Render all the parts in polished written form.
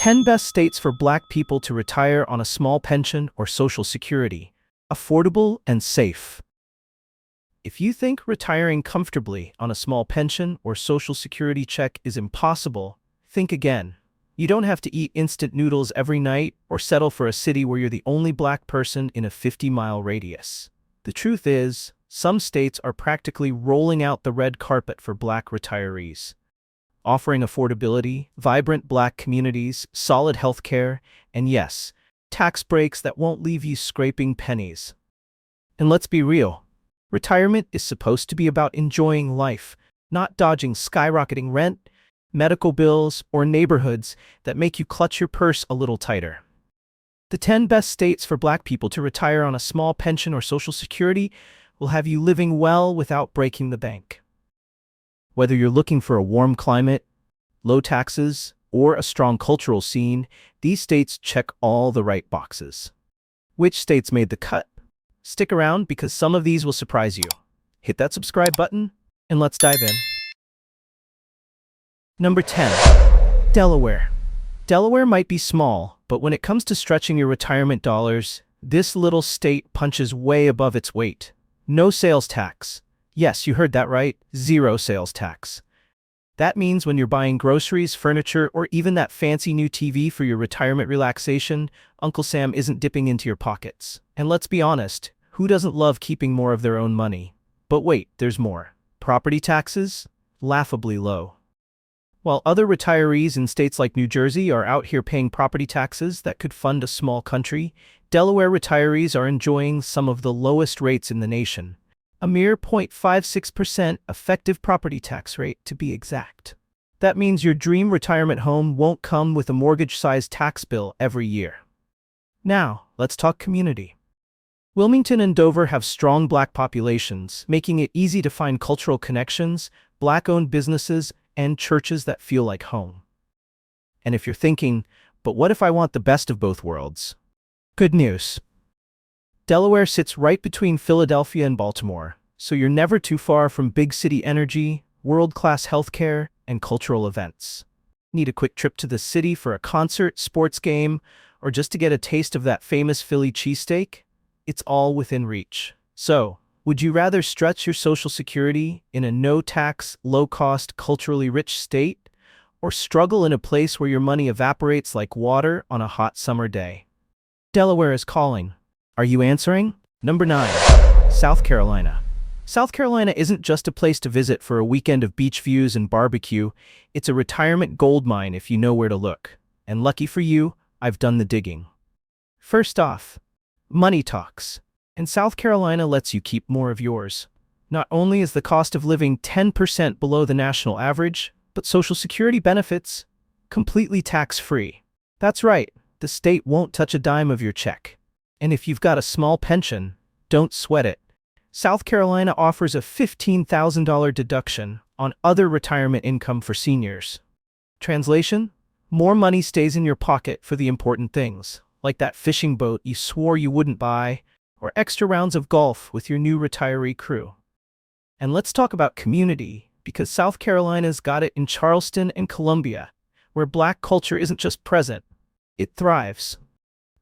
10 best states for Black people to retire on a small pension or Social Security. Affordable and safe. If you think retiring comfortably on a small pension or Social Security check is impossible, think again. You don't have to eat instant noodles every night or settle for a city where you're the only Black person in a 50-mile radius. The truth is, some states are practically rolling out the red carpet for Black retirees, offering affordability, vibrant Black communities, solid health care, and yes, tax breaks that won't leave you scraping pennies. And let's be real, retirement is supposed to be about enjoying life, not dodging skyrocketing rent, medical bills, or neighborhoods that make you clutch your purse a little tighter. The 10 best states for Black people to retire on a small pension or Social Security will have you living well without breaking the bank. Whether you're looking for a warm climate, low taxes, or a strong cultural scene, these states check all the right boxes. Which states made the cut? Stick around because some of these will surprise you. Hit that subscribe button, and let's dive in. Number 10. Delaware. Delaware might be small, but when it comes to stretching your retirement dollars, this little state punches way above its weight. No sales tax. Yes, you heard that right. Zero sales tax. That means when you're buying groceries, furniture, or even that fancy new TV for your retirement relaxation, Uncle Sam isn't dipping into your pockets. And let's be honest, who doesn't love keeping more of their own money? But wait, there's more. Property taxes? Laughably low. While other retirees in states like New Jersey are out here paying property taxes that could fund a small country, Delaware retirees are enjoying some of the lowest rates in the nation. A mere 0.56% effective property tax rate, to be exact. That means your dream retirement home won't come with a mortgage-sized tax bill every year. Now, let's talk community. Wilmington and Dover have strong Black populations, making it easy to find cultural connections, Black-owned businesses, and churches that feel like home. And if you're thinking, but what if I want the best of both worlds? Good news. Delaware sits right between Philadelphia and Baltimore, so you're never too far from big city energy, world-class healthcare, and cultural events. Need a quick trip to the city for a concert, sports game, or just to get a taste of that famous Philly cheesesteak? It's all within reach. So, would you rather stretch your Social Security in a no-tax, low-cost, culturally rich state, or struggle in a place where your money evaporates like water on a hot summer day? Delaware is calling. Are you answering? Number 9. South Carolina. South Carolina isn't just a place to visit for a weekend of beach views and barbecue, it's a retirement goldmine if you know where to look. And lucky for you, I've done the digging. First off, money talks. And South Carolina lets you keep more of yours. Not only is the cost of living 10% below the national average, but Social Security benefits completely tax-free. That's right, the state won't touch a dime of your check. And if you've got a small pension, don't sweat it. South Carolina offers a $15,000 deduction on other retirement income for seniors. Translation? More money stays in your pocket for the important things, like that fishing boat you swore you wouldn't buy, or extra rounds of golf with your new retiree crew. And let's talk about community, because South Carolina's got it in Charleston and Columbia, where Black culture isn't just present, it thrives.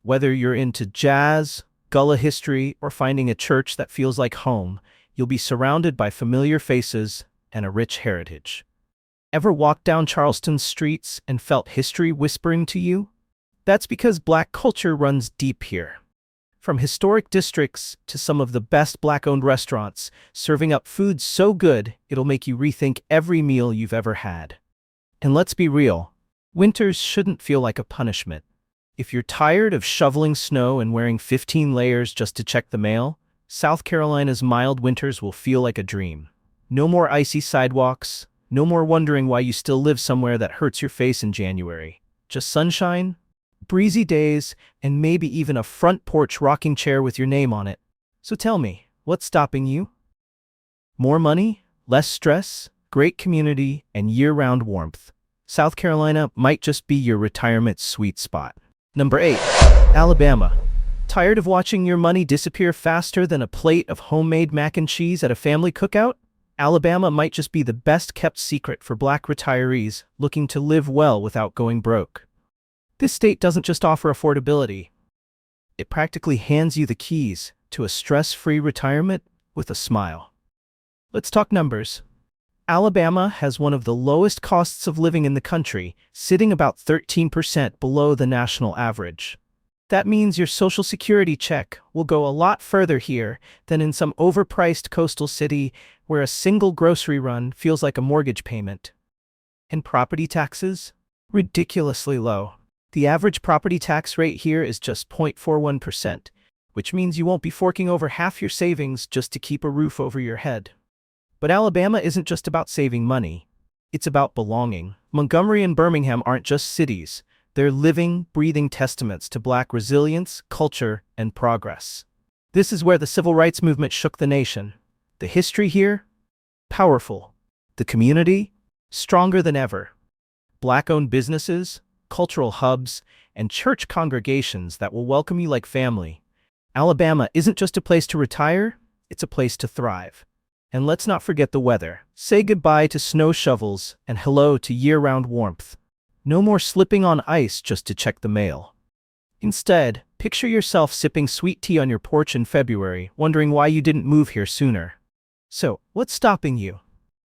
Whether you're into jazz, Gullah history, or finding a church that feels like home, you'll be surrounded by familiar faces and a rich heritage. Ever walked down Charleston's streets and felt history whispering to you? That's because Black culture runs deep here. From historic districts to some of the best Black-owned restaurants, serving up food so good it'll make you rethink every meal you've ever had. And let's be real, winters shouldn't feel like a punishment. If you're tired of shoveling snow and wearing 15 layers just to check the mail, South Carolina's mild winters will feel like a dream. No more icy sidewalks, no more wondering why you still live somewhere that hurts your face in January. Just sunshine, breezy days, and maybe even a front porch rocking chair with your name on it. So tell me, what's stopping you? More money, less stress, great community, and year-round warmth. South Carolina might just be your retirement sweet spot. Number 8. Alabama. Tired of watching your money disappear faster than a plate of homemade mac and cheese at a family cookout? Alabama might just be the best-kept secret for Black retirees looking to live well without going broke. This state doesn't just offer affordability, it practically hands you the keys to a stress-free retirement with a smile. Let's talk numbers. Alabama has one of the lowest costs of living in the country, sitting about 13% below the national average. That means your Social Security check will go a lot further here than in some overpriced coastal city where a single grocery run feels like a mortgage payment. And property taxes? Ridiculously low. The average property tax rate here is just 0.41%, which means you won't be forking over half your savings just to keep a roof over your head. But Alabama isn't just about saving money. It's about belonging. Montgomery and Birmingham aren't just cities. They're living, breathing testaments to Black resilience, culture, and progress. This is where the civil rights movement shook the nation. The history here? Powerful. The community? Stronger than ever. Black-owned businesses, cultural hubs, and church congregations that will welcome you like family. Alabama isn't just a place to retire, it's a place to thrive. And let's not forget the weather. Say goodbye to snow shovels and hello to year-round warmth. No more slipping on ice just to check the mail. Instead, picture yourself sipping sweet tea on your porch in February, wondering why you didn't move here sooner. So, what's stopping you?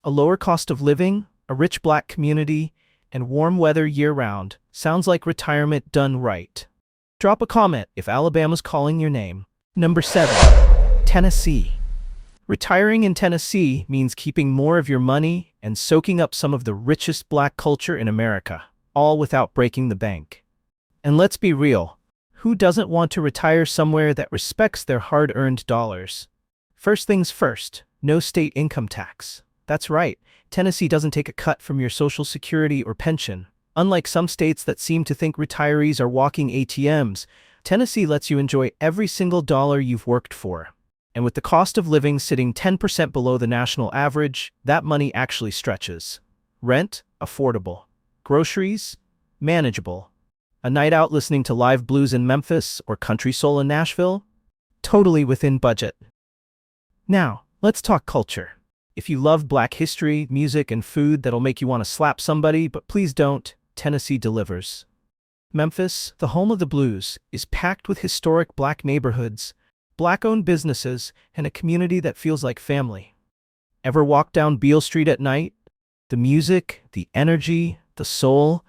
A lower cost of living, a rich Black community, and warm weather year-round. Sounds like retirement done right. Drop a comment if Alabama's calling your name. Number 7. Tennessee. Retiring in Tennessee means keeping more of your money and soaking up some of the richest Black culture in America, all without breaking the bank. And let's be real, who doesn't want to retire somewhere that respects their hard-earned dollars? First things first, no state income tax. That's right, Tennessee doesn't take a cut from your Social Security or pension. Unlike some states that seem to think retirees are walking ATMs, Tennessee lets you enjoy every single dollar you've worked for. And with the cost of living sitting 10% below the national average, that money actually stretches. Rent? Affordable. Groceries? Manageable. A night out listening to live blues in Memphis or country soul in Nashville? Totally within budget. Now, let's talk culture. If you love Black history, music, and food that'll make you want to slap somebody, but please don't, Tennessee delivers. Memphis, the home of the blues, is packed with historic Black neighborhoods, Black-owned businesses, and a community that feels like family. Ever walk down Beale Street at night? The music, the energy, the soul,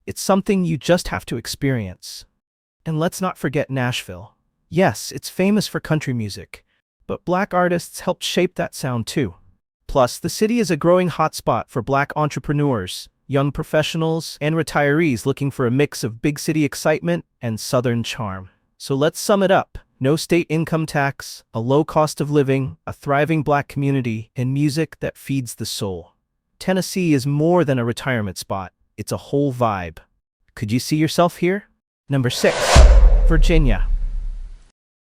it's something you just have to experience. And let's not forget Nashville. Yes, it's famous for country music, but Black artists helped shape that sound too. Plus, the city is a growing hotspot for Black entrepreneurs, young professionals, and retirees looking for a mix of big city excitement and Southern charm. So let's sum it up. No state income tax, a low cost of living, a thriving Black community, and music that feeds the soul. Tennessee is more than a retirement spot. It's a whole vibe. Could you see yourself here? Number 6. Virginia.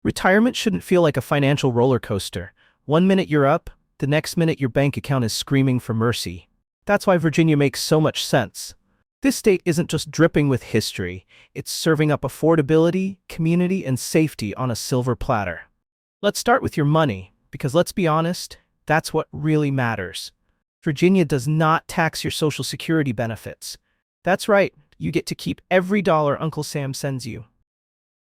Retirement shouldn't feel like a financial roller coaster. One minute you're up, the next minute your bank account is screaming for mercy. That's why Virginia makes so much sense. This state isn't just dripping with history, it's serving up affordability, community, and safety on a silver platter. Let's start with your money, because let's be honest, that's what really matters. Virginia does not tax your Social Security benefits. That's right, you get to keep every dollar Uncle Sam sends you.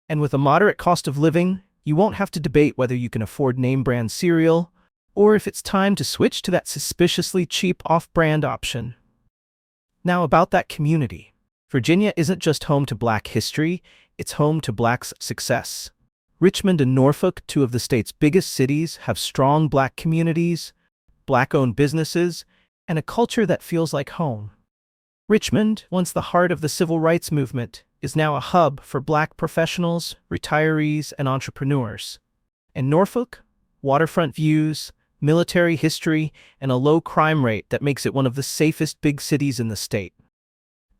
And with a moderate cost of living, you won't have to debate whether you can afford name-brand cereal, or if it's time to switch to that suspiciously cheap off-brand option. Now about that community. Virginia isn't just home to Black history, it's home to Black success. Richmond and Norfolk, two of the state's biggest cities, have strong Black communities, Black-owned businesses, and a culture that feels like home. Richmond, once the heart of the civil rights movement, is now a hub for Black professionals, retirees, and entrepreneurs. And Norfolk? Waterfront views, military history, and a low crime rate that makes it one of the safest big cities in the state.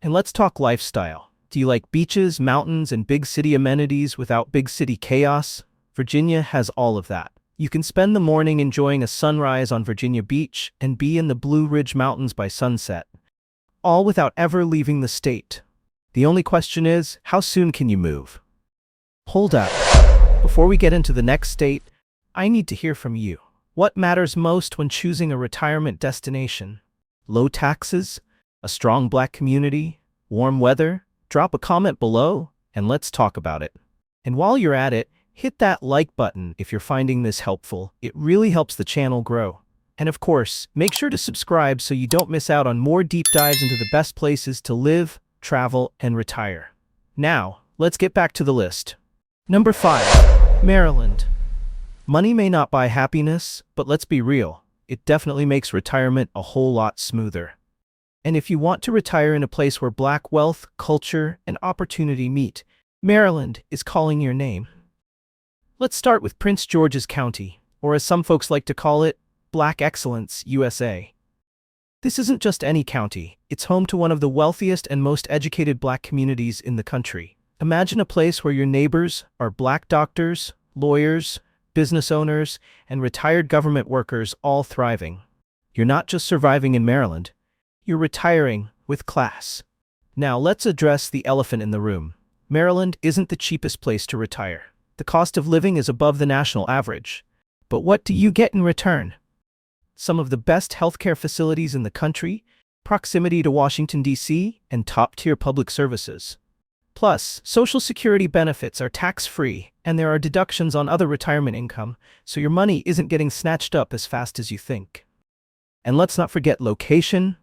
And let's talk lifestyle. Do you like beaches, mountains, and big city amenities without big city chaos? Virginia has all of that. You can spend the morning enjoying a sunrise on Virginia Beach and be in the Blue Ridge Mountains by sunset, all without ever leaving the state. The only question is, how soon can you move? Hold up. Before we get into the next state, I need to hear from you. What matters most when choosing a retirement destination? Low taxes? A strong Black community? Warm weather? Drop a comment below, and let's talk about it. And while you're at it, hit that like button if you're finding this helpful. It really helps the channel grow. And of course, make sure to subscribe so you don't miss out on more deep dives into the best places to live, travel, and retire. Now, let's get back to the list. Number 5. Maryland. Money may not buy happiness, but let's be real, it definitely makes retirement a whole lot smoother. And if you want to retire in a place where Black wealth, culture, and opportunity meet, Maryland is calling your name. Let's start with Prince George's County, or as some folks like to call it, Black Excellence, USA. This isn't just any county, it's home to one of the wealthiest and most educated Black communities in the country. Imagine a place where your neighbors are Black doctors, lawyers, business owners, and retired government workers all thriving. You're not just surviving in Maryland, you're retiring with class. Now let's address the elephant in the room. Maryland isn't the cheapest place to retire. The cost of living is above the national average. But what do you get in return? Some of the best healthcare facilities in the country, proximity to Washington, D.C., and top-tier public services. Plus, Social Security benefits are tax-free, and there are deductions on other retirement income, so your money isn't getting snatched up as fast as you think. And let's not forget location.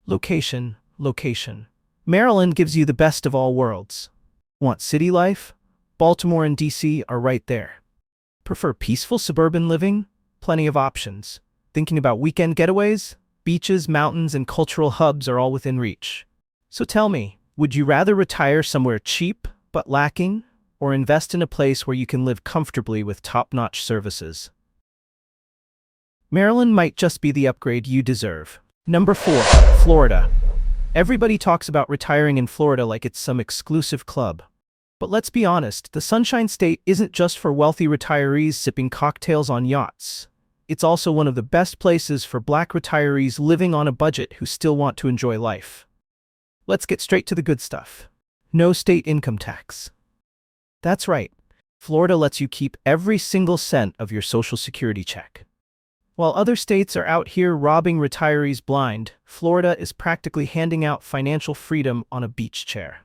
Location, location. Maryland gives you the best of all worlds. Want city life? Baltimore and D.C. are right there. Prefer peaceful suburban living? Plenty of options. Thinking about weekend getaways? Beaches, mountains, and cultural hubs are all within reach. So tell me, would you rather retire somewhere cheap but lacking, or invest in a place where you can live comfortably with top-notch services? Maryland might just be the upgrade you deserve. Number 4. Florida. Everybody talks about retiring in Florida like it's some exclusive club. But let's be honest, the Sunshine State isn't just for wealthy retirees sipping cocktails on yachts. It's also one of the best places for Black retirees living on a budget who still want to enjoy life. Let's get straight to the good stuff. No state income tax. That's right. Florida lets you keep every single cent of your Social Security check. While other states are out here robbing retirees blind, Florida is practically handing out financial freedom on a beach chair.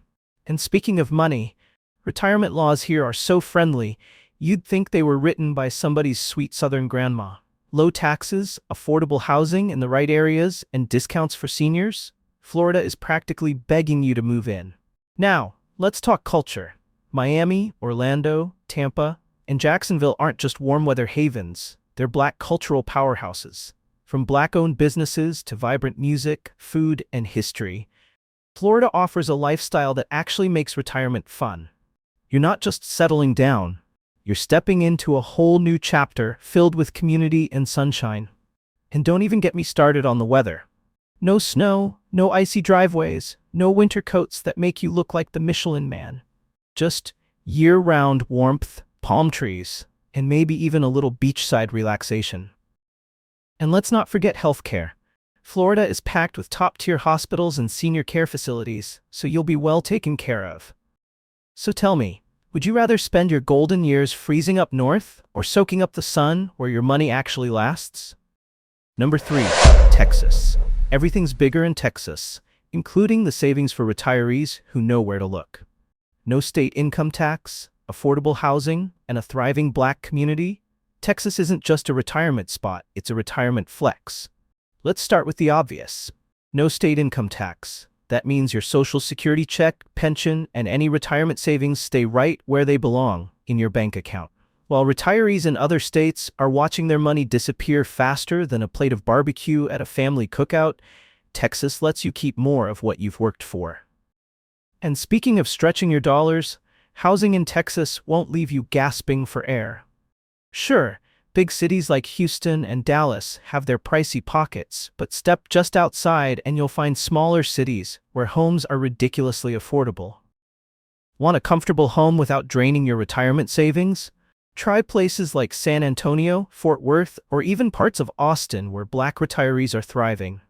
And speaking of money, retirement laws here are so friendly, you'd think they were written by somebody's sweet Southern grandma. Low taxes, affordable housing in the right areas, and discounts for seniors? Florida is practically begging you to move in. Now, let's talk culture. Miami, Orlando, Tampa, and Jacksonville aren't just warm weather havens, they're Black cultural powerhouses. From Black-owned businesses to vibrant music, food, and history, Florida offers a lifestyle that actually makes retirement fun. You're not just settling down, you're stepping into a whole new chapter filled with community and sunshine. And don't even get me started on the weather. No snow, no icy driveways, no winter coats that make you look like the Michelin Man. Just year-round warmth, palm trees, and maybe even a little beachside relaxation. And let's not forget healthcare. Florida is packed with top-tier hospitals and senior care facilities, so you'll be well taken care of. So tell me, would you rather spend your golden years freezing up north or soaking up the sun where your money actually lasts? Number 3. Texas. Everything's bigger in Texas, including the savings for retirees who know where to look. No state income tax, affordable housing, and a thriving Black community? Texas isn't just a retirement spot, it's a retirement flex. Let's start with the obvious. No state income tax. That means your Social Security check, pension, and any retirement savings stay right where they belong, in your bank account. While retirees in other states are watching their money disappear faster than a plate of barbecue at a family cookout, Texas lets you keep more of what you've worked for. And speaking of stretching your dollars, housing in Texas won't leave you gasping for air. Sure, big cities like Houston and Dallas have their pricey pockets, but step just outside and you'll find smaller cities where homes are ridiculously affordable. Want a comfortable home without draining your retirement savings? Try places like San Antonio, Fort Worth, or even parts of Austin where Black retirees are thriving.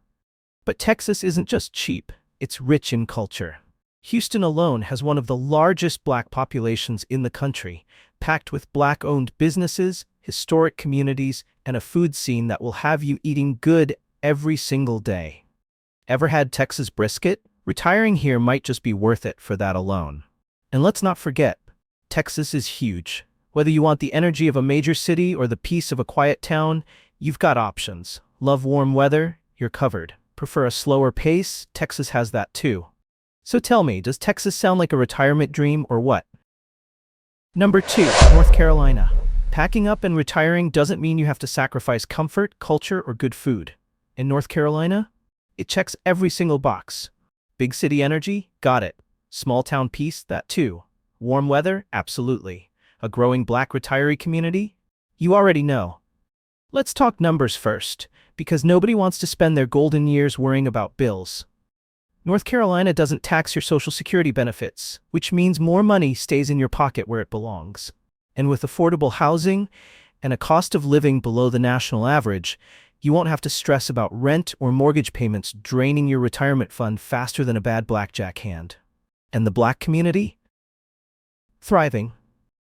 But Texas isn't just cheap, it's rich in culture. Houston alone has one of the largest Black populations in the country, packed with Black-owned businesses, historic communities, and a food scene that will have you eating good every single day. Ever had Texas brisket? Retiring here might just be worth it for that alone. And let's not forget, Texas is huge. Whether you want the energy of a major city or the peace of a quiet town, you've got options. Love warm weather? You're covered. Prefer a slower pace? Texas has that too. So tell me, does Texas sound like a retirement dream or what? Number 2, North Carolina. Packing up and retiring doesn't mean you have to sacrifice comfort, culture, or good food. In North Carolina, it checks every single box. Big city energy? Got it. Small town peace? That too. Warm weather? Absolutely. A growing black retiree community? You already know. Let's talk numbers first, because nobody wants to spend their golden years worrying about bills. North Carolina doesn't tax your Social Security benefits, which means more money stays in your pocket where it belongs. And with affordable housing and a cost of living below the national average, you won't have to stress about rent or mortgage payments draining your retirement fund faster than a bad blackjack hand. And the black community? Thriving.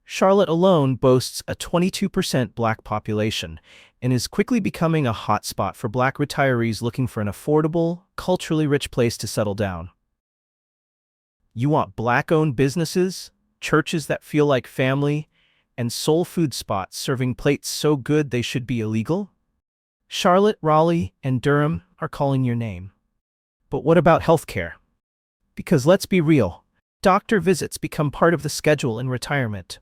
Charlotte alone boasts a 22% black population and is quickly becoming a hotspot for black retirees looking for an affordable, culturally rich place to settle down. You want black-owned businesses, churches that feel like family, and soul food spots serving plates so good they should be illegal? Charlotte, Raleigh, and Durham are calling your name. But what about healthcare? Because let's be real, doctor visits become part of the schedule in retirement.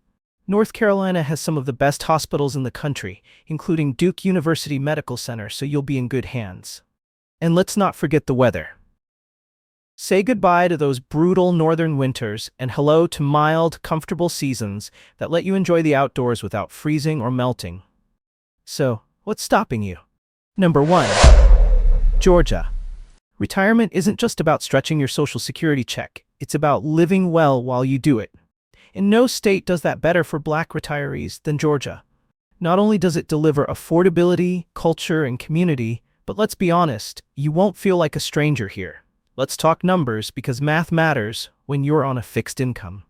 North Carolina has some of the best hospitals in the country, including Duke University Medical Center, so you'll be in good hands. And let's not forget the weather. Say goodbye to those brutal northern winters and hello to mild, comfortable seasons that let you enjoy the outdoors without freezing or melting. So, what's stopping you? Number 1. Georgia. Retirement isn't just about stretching your Social Security check. It's about living well while you do it. And no state does that better for black retirees than Georgia. Not only does it deliver affordability, culture, and community, but let's be honest, you won't feel like a stranger here. Let's talk numbers because math matters when you're on a fixed income.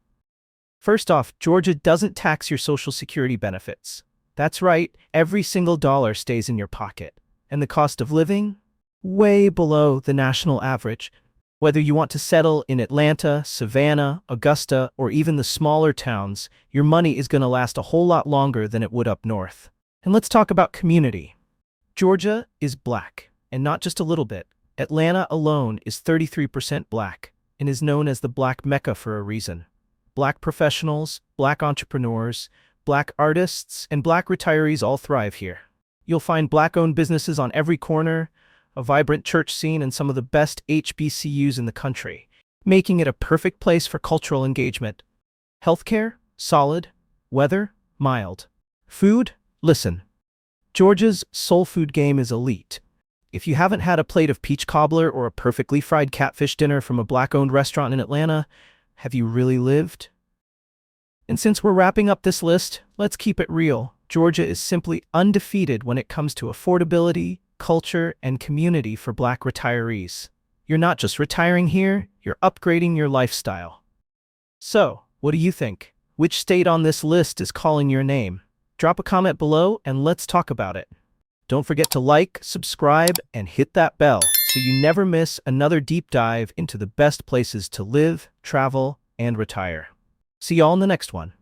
First off, Georgia doesn't tax your Social Security benefits. That's right, every single dollar stays in your pocket. And the cost of living? Way below the national average. Whether you want to settle in Atlanta, Savannah, Augusta, or even the smaller towns, your money is going to last a whole lot longer than it would up north. And let's talk about community. Georgia is black, and not just a little bit. Atlanta alone is 33% black, and is known as the Black Mecca for a reason. Black professionals, black entrepreneurs, black artists, and black retirees all thrive here. You'll find black-owned businesses on every corner, a vibrant church scene, and some of the best HBCUs in the country, making it a perfect place for cultural engagement. Healthcare? Solid. Weather? Mild. Food? Listen. Georgia's soul food game is elite. If you haven't had a plate of peach cobbler or a perfectly fried catfish dinner from a black-owned restaurant in Atlanta, have you really lived? And since we're wrapping up this list, let's keep it real. Georgia is simply undefeated when it comes to affordability, culture, and community for black retirees. You're not just retiring here, you're upgrading your lifestyle. So, what do you think? Which state on this list is calling your name? Drop a comment below and let's talk about it. Don't forget to like, subscribe, and hit that bell so you never miss another deep dive into the best places to live, travel, and retire. See y'all in the next one.